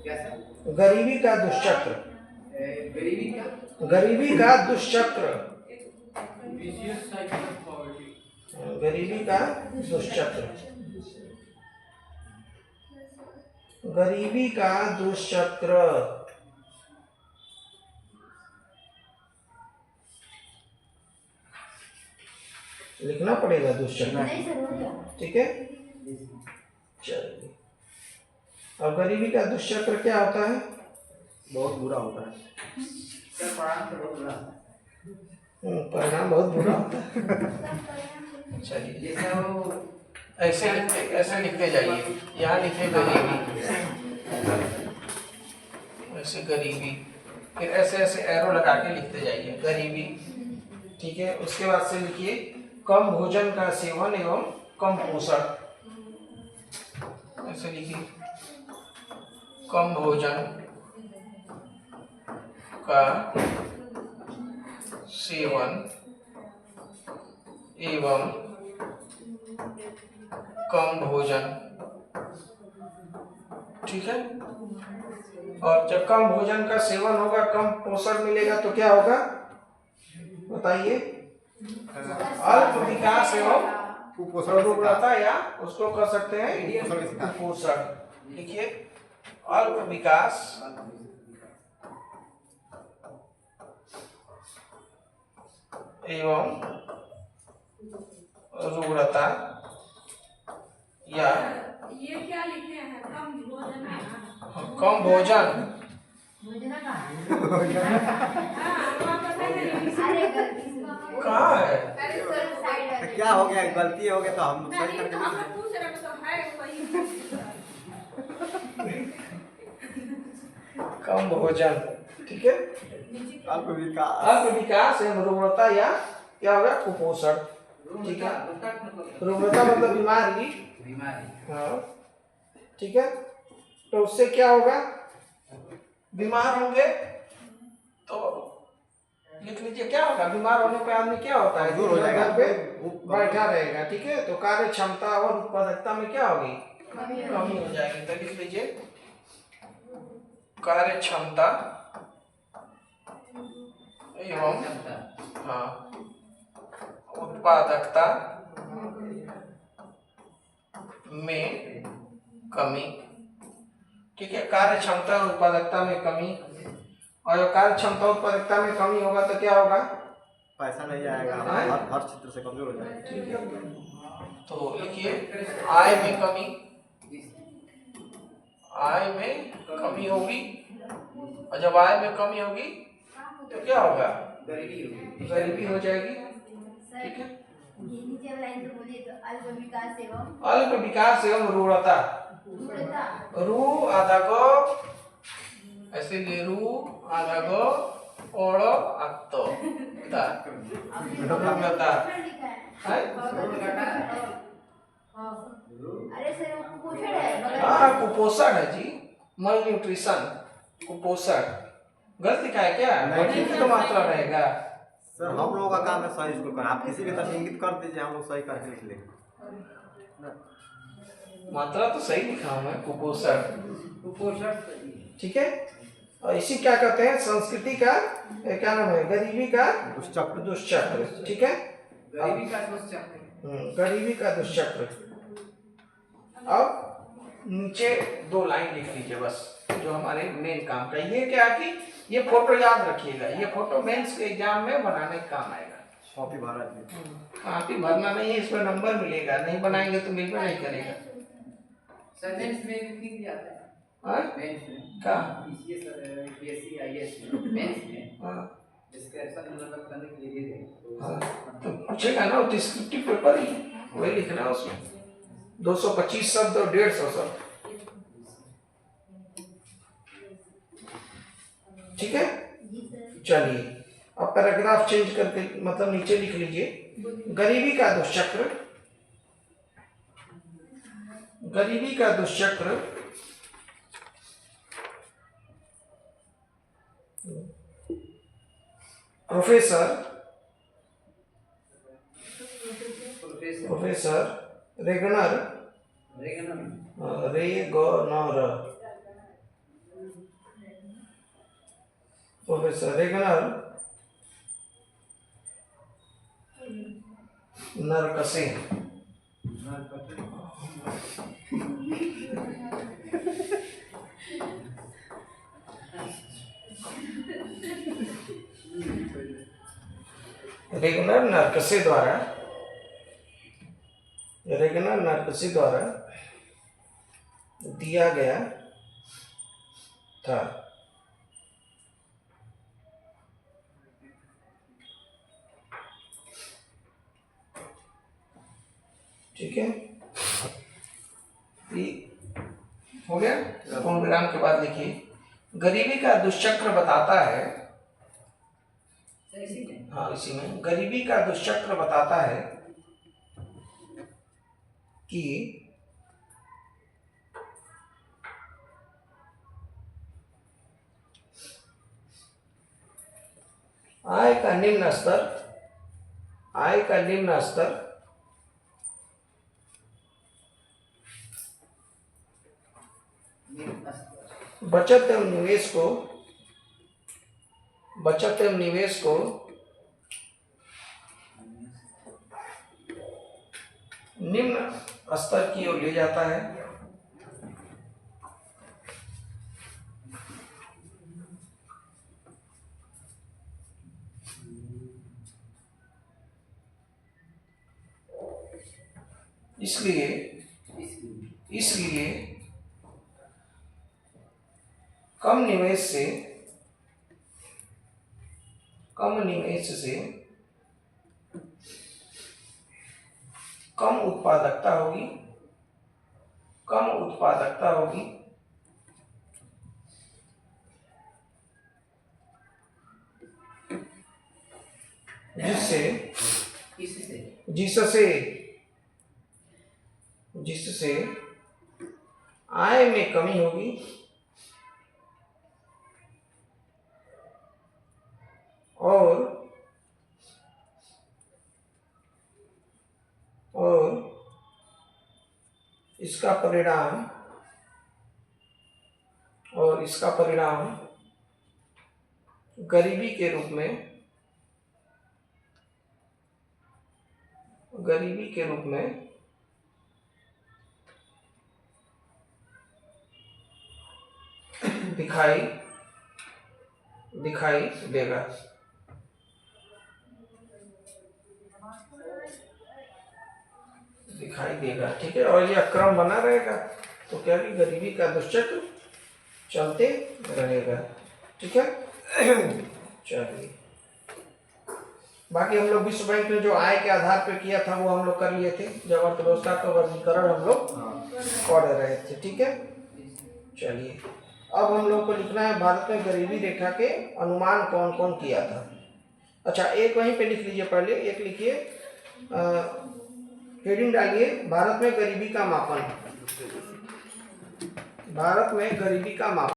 गरीबी का दुष्चक्र। गरीबी का दुष्चक्र। गरीबी का दुष्चक्र। गरीबी का दुष्चक्र। लिखना पड़ेगा दुष्चक्र, ठीक है। चलिए, अब गरीबी का दुष्चक्र क्या होता है? बहुत बुरा होता है। परिणाम बहुत बुरा होता है। चलिए, ऐसे लिखते जाइए। यहाँ लिखिए गरीबी, ऐसे गरीबी, फिर ऐसे ऐसे एरो लगा के लिखते जाइए गरीबी, ठीक है। उसके बाद से लिखिए कम भोजन का सेवन एवं कम पोषण। ऐसे लिखिए कम भोजन का सेवन एवं कम भोजन, ठीक है। और जब कम भोजन का सेवन होगा, कम पोषण मिलेगा, तो क्या होगा बताइए? अल्प विकास एवं कुपोषण, या उसको कह सकते हैं कुपोषण। लिखिए अल्प विकास एवं रुग्णता, या ये क्या लिखे हैं? कम भोजन। कम भोजन। कहाँ है? क्या हो गया? गलती हो गया तो हम सही करके कम भोजन, ठीक है। अल्प विकास एवं रुग्णता, या क्या होगा कुपोषण, ठीक है। रुग्णता मतलब बीमारी, हाँ, ठीक है। तो उससे क्या होगा? बीमार होंगे तो लिख लीजिए क्या होगा? बीमार होने पे आदमी क्या होता है? घर पे बैठा रहेगा, ठीक है। तो कार्य क्षमता और उत्पादकता में क्या होगी? कमी हो जाएगी। तो लिख लीजिए कार्य क्षमता एवं उत्पादकता में कमी, ठीक है। कार्य क्षमता और उत्पादकता में कमी, और कार्य क्षमता उत्पादकता में कमी होगा तो क्या होगा? पैसा नहीं आएगा, हर क्षेत्र से कमजोर हो जाएगा, ठीक है। तो लिखिए आय में कमी, आय में कमी होगी, और जब आय में कमी होगी तो क्या होगा? गरीबी हो जाएगी, ठीक है। अल्प विकास एवं रुग्णता। रू आधा को ऐसे लिए, रू आधा को ओड़ो अत्तो ता रुग्णता है। हाँ, कुपोषण है जी, मल न्यूट्रिशन, कुपोषण। गलत का है क्या? ठीक तो मात्रा रहेगा सर। हम लोगों का काम है सही इसको करना। आप किसी भी तरह इंगित कर दीजिए, हम लोग सही करके लिख लेंगे। मात्रा तो सही लिखा हूं मैं, कुपोषण, ठीक है। और इसी क्या कहते हैं? संस्कृति का क्या नाम है? गरीबी का दुष्चक्र। दुष्चक्र, ठीक है। गरीबी का दुष्चक्र, गरीबी का दुष्चक्र। अब नीचे 2 लाइन लिख लीजिए बस, जो हमारे मेन काम का। ये क्या कि ये फोटो याद रखिएगा, ये फोटो मेंस के एग्जाम में बनाने का काम आएगा। कॉपी भरा है, कॉपी भरना नहीं है, इसमें नंबर मिलेगा, नहीं बनाएंगे तो मिल नहीं करेगा। सर मेंस में भी आता है। हां, मेंस में का पीसीएस पीएससी आईएएस मेंस में, हां, डिस्क्रिप्शन मतलब करने के लिए दे दे। हां, तो पूछेगा ना, वो डिस्क्रिप्टिव पेपर ही वही लिखना है उसमें। 225 शब्द और 150 शब्द, ठीक है। चलिए, अब पैराग्राफ चेंज करके मतलब नीचे लिख लीजिए गरीबी का दुष्चक्र। गरीबी का दुष्चक्र professor Ragnar professor Ragnar Nurkse. Ragnar Nurkse द्वारा दिया गया था। ठीक है, ये हो गया। पूर्ण विराम के बाद लिखिए, गरीबी का दुष्चक्र बताता है। हाँ, इसी में गरीबी का दुष्चक्र बताता है कि आय का निम्न स्तर बचत एवं निवेश को निम्न स्तर की ओर ले जाता है। इसलिए कम निवेश से कम उत्पादकता होगी, जिससे आय में कमी होगी और इसका परिणाम गरीबी के रूप में दिखाई देगा। ठीक है, और यह क्रम बना रहेगा तो क्या कि गरीबी का दुष्चक्र चलते रहेगा। ठीक है, चलिए, बाकी हम लोग विश्व बैंक ने जो आय के आधार पर किया था वो हम लोग कर लिए थे, जब अर्थव्यवस्था का वर्गीकरण हम लोग पढ़ रहे थे। ठीक है, चलिए, अब हम लोग को लिखना है भारत में गरीबी रेखा के अनुमान कौन कौन किया था। अच्छा, एक वहीं पे लिख लीजिए, पहले एक लिखिए, हेडिंग डालिए, भारत में गरीबी का मापन।